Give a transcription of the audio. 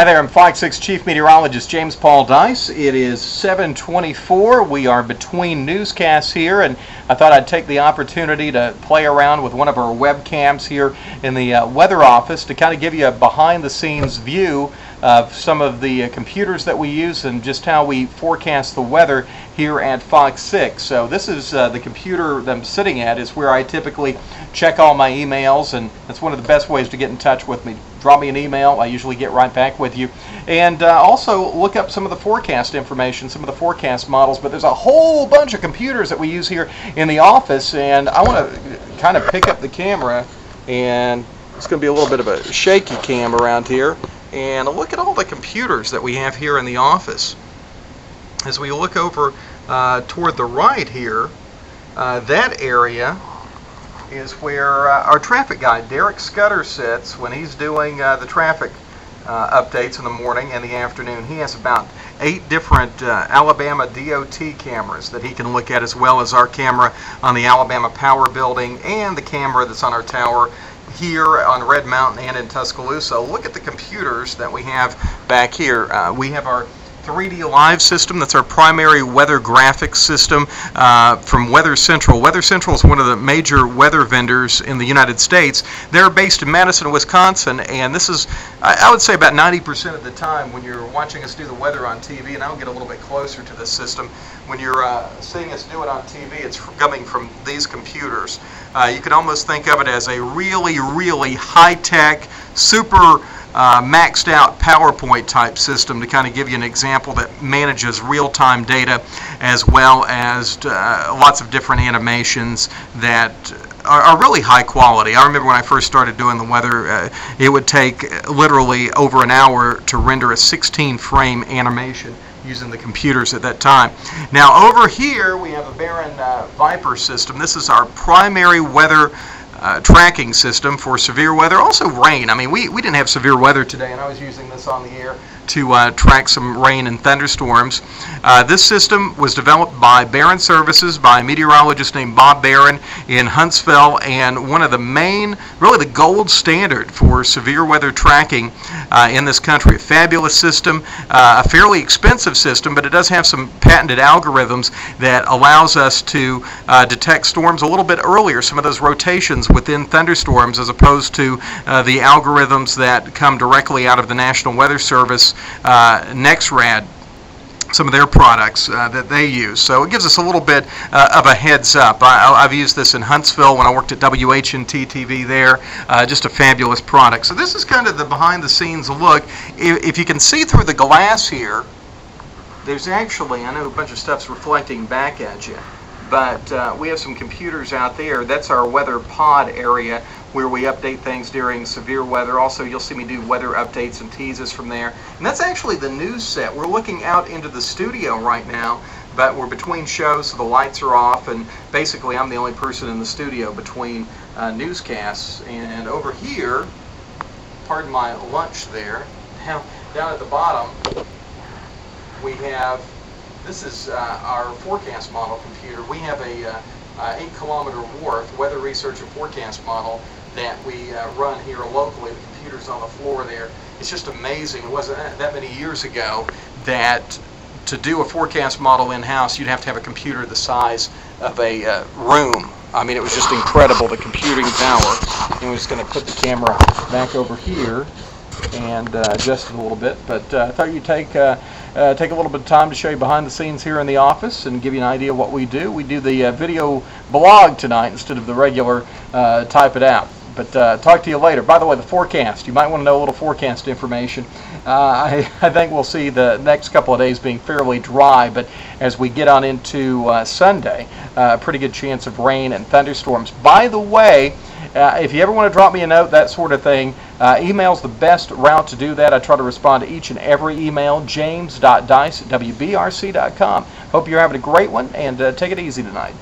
Hi there, I'm Fox 6 Chief Meteorologist James Paul Dice. It is 7:24. We are between newscasts here, and I thought I'd take the opportunity to play around with one of our webcams here in the weather office to kind of give you a behind-the-scenes view of some of the computers that we use and just how we forecast the weather here at Fox 6. So this is the computer that I'm sitting at, is where I typically check all my emails, and that's one of the best ways to get in touch with me. Drop me an email, I usually get right back with you. And also look up some of the forecast information, some of the forecast models, but there's a whole bunch of computers that we use here in the office, and I want to kind of pick up the camera, and it's going to be a little bit of a shaky cam around here, and look at all the computers that we have here in the office. As we look over toward the right here, that area is where our traffic guy Derek Scudder sits when he's doing the traffic updates in the morning and the afternoon. He has about 8 different Alabama DOT cameras that he can look at, as well as our camera on the Alabama Power Building and the camera that's on our tower here on Red Mountain and in Tuscaloosa. Look at the computers that we have back here. We have our 3D Live system. That's our primary weather graphics system from Weather Central. Weather Central is one of the major weather vendors in the United States. They're based in Madison, Wisconsin, and this is, I would say, about 90% of the time when you're watching us do the weather on TV, and I'll get a little bit closer to this system, when you're seeing us do it on TV, it's coming from these computers. You could almost think of it as a really, really high-tech, super maxed out PowerPoint type system, to kind of give you an example, that manages real-time data as well as lots of different animations that are really high quality. I remember when I first started doing the weather, it would take literally over an hour to render a 16-frame animation using the computers at that time. Now over here we have a Baron Viper system. This is our primary weather tracking system for severe weather, also rain. I mean, we didn't have severe weather today, and I was using this on the air to track some rain and thunderstorms. This system was developed by Barron Services, by a meteorologist named Bob Barron in Huntsville, and one of the main, really the gold standard for severe weather tracking in this country. A fabulous system, a fairly expensive system, but it does have some patented algorithms that allows us to detect storms a little bit earlier, some of those rotations within thunderstorms, as opposed to the algorithms that come directly out of the National Weather Service, NEXRAD, some of their products that they use. So it gives us a little bit of a heads up. I've used this in Huntsville when I worked at WHNT-TV there. Just a fabulous product. So this is kind of the behind the scenes look. If you can see through the glass here, there's actually, I know a bunch of stuff's reflecting back at you, but we have some computers out there. That's our weather pod area, where we update things during severe weather. Also, you'll see me do weather updates and teases from there. And that's actually the news set. We're looking out into the studio right now, but we're between shows, so the lights are off, and basically I'm the only person in the studio between newscasts. And over here, pardon my lunch there, down at the bottom, we have, this is our forecast model computer. We have a 8-kilometer WRF, weather research and forecast model, that we run here locally. The computer's on the floor there. It's just amazing. It wasn't that many years ago that to do a forecast model in-house, you'd have to have a computer the size of a room. I mean, it was just incredible, the computing power. And we're just going to put the camera back over here and adjust it a little bit. But I thought you'd take a little bit of time to show you behind the scenes here in the office and give you an idea of what we do. We do the video blog tonight instead of the regular type it out. But talk to you later. By the way, the forecast, you might want to know a little forecast information. I think we'll see the next couple of days being fairly dry, but as we get on into Sunday, a pretty good chance of rain and thunderstorms. By the way, if you ever want to drop me a note, that sort of thing, email's the best route to do that. I try to respond to each and every email. james.dice@wbrc.com. Hope you're having a great one, and take it easy tonight.